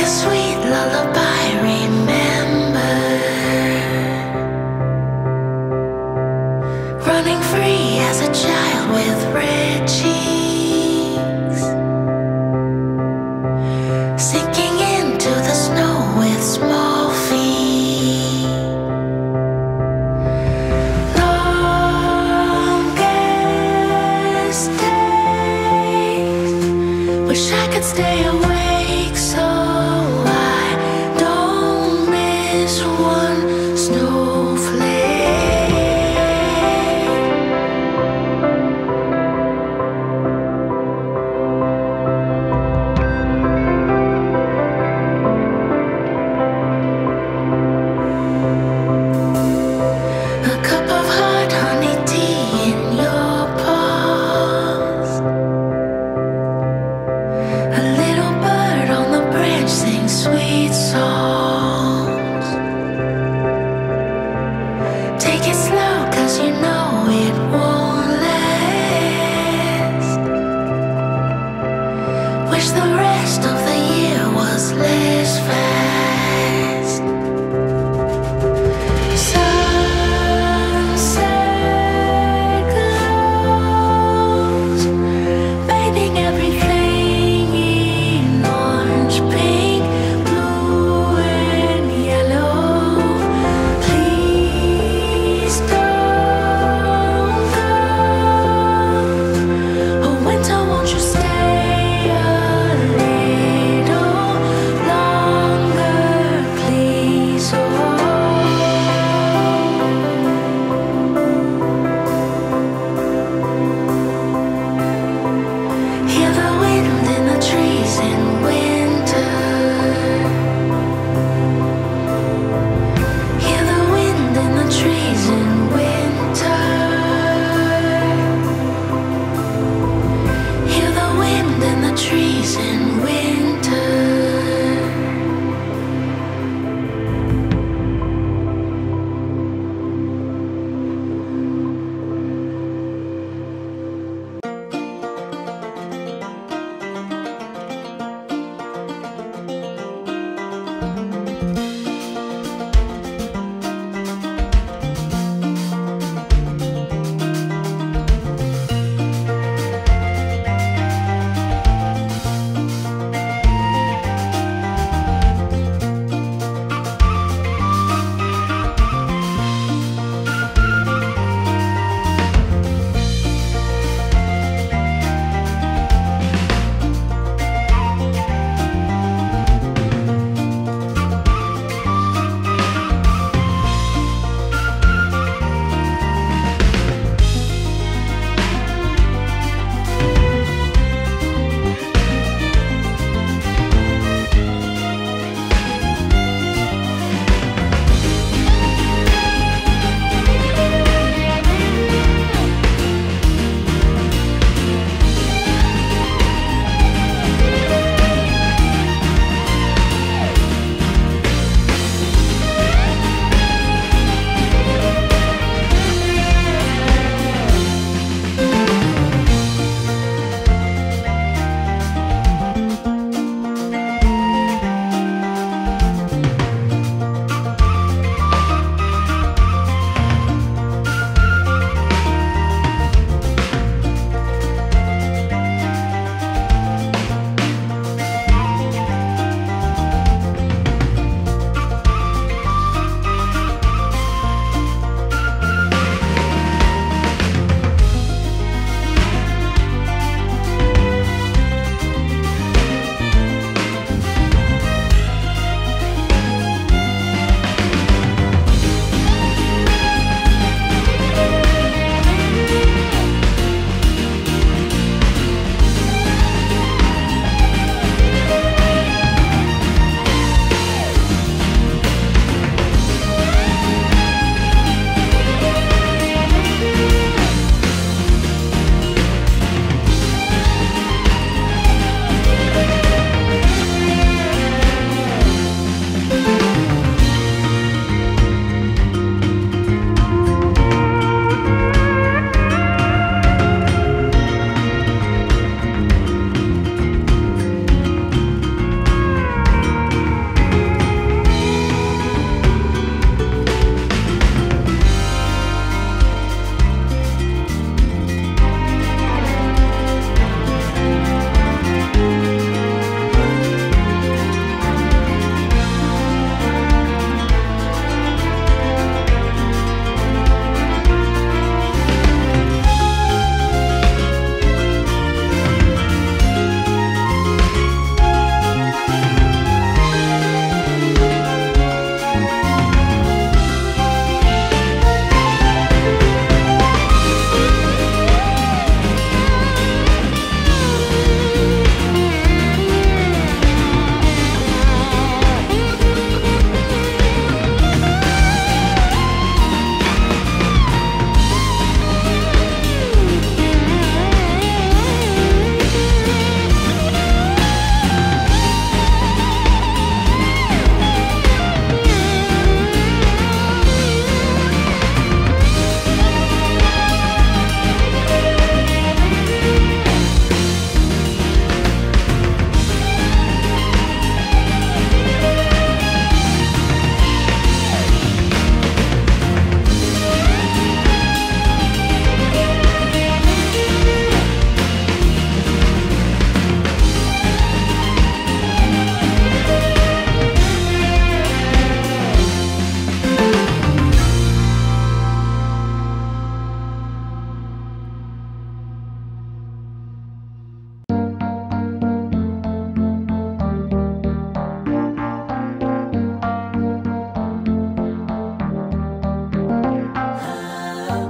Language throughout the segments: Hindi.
a sweet lullaby, remember. Running free as a child with red cheeks, sinking into the snow with small feet. Longest days, wish I could stay awake so I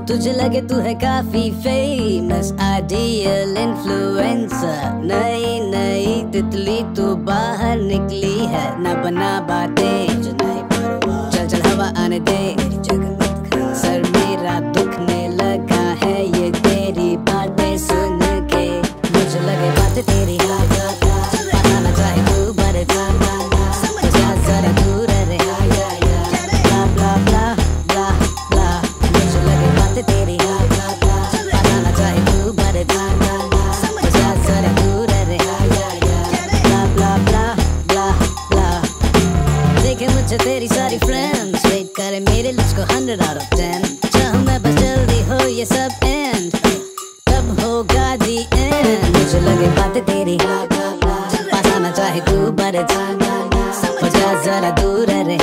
तुझे लगे तू है काफी फेमस, आइडियल इन्फ्लुएंसर, नई नई तितली तू बाहर निकली है, न बना बातें, चल चल हवा आने दे, सर मेरा दुखने लगा है ये तेरी बातें सुन के, मुझे लगे बातें तेरी, पता न चाहे तू बड़े, जा जरा दूर रे, ब्ला ब्ला ब्ला ब्ला ब्ला, मुझे लगे बातें तेरी, पता न चाहे तू बड़े, जा जरा दूर रे, ब्ला ब्ला ब्ला ब्ला ब्ला। देखे मुझे तेरी सारी फ्रेंड्स, वेट करे मेरे लुक्स को 100 out of 10, चाहूँ मैं बस जल्दी हो ये सब एंड, तब होगा दी एंड, मुझे लगे बातें तेरी, पता न चाहे तू बड़े, हो जा जरा दूर रे,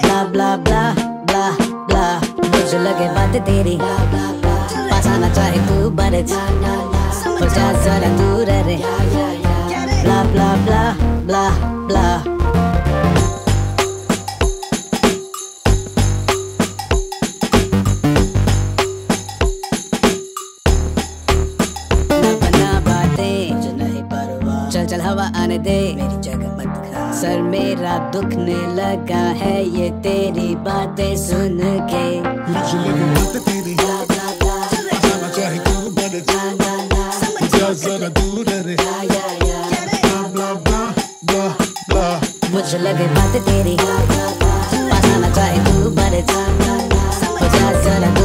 ब्ला ब्ला ब्ला ब्ला ब्ला, मुझे लगे बातें तेरी, पता न चाहे तू बड़े, हो जा जरा दूर रे, ब्ला ब्ला ब्ला ब्ला ब्ला। चल चल हवा आने दे, मेरी जगह मत खा, सर मेरा दुखने लगा है ये तेरी बातें सुन के, मुझे लगे बातें तेरी, जाना चाहे तू बड़े, जा जरा दूर रे, ब्ला ब्ला ब्ला ब्ला ब्ला, मुझे लगे बातें तेरी, पता न चाहे तू बड़े, जा जरा दूर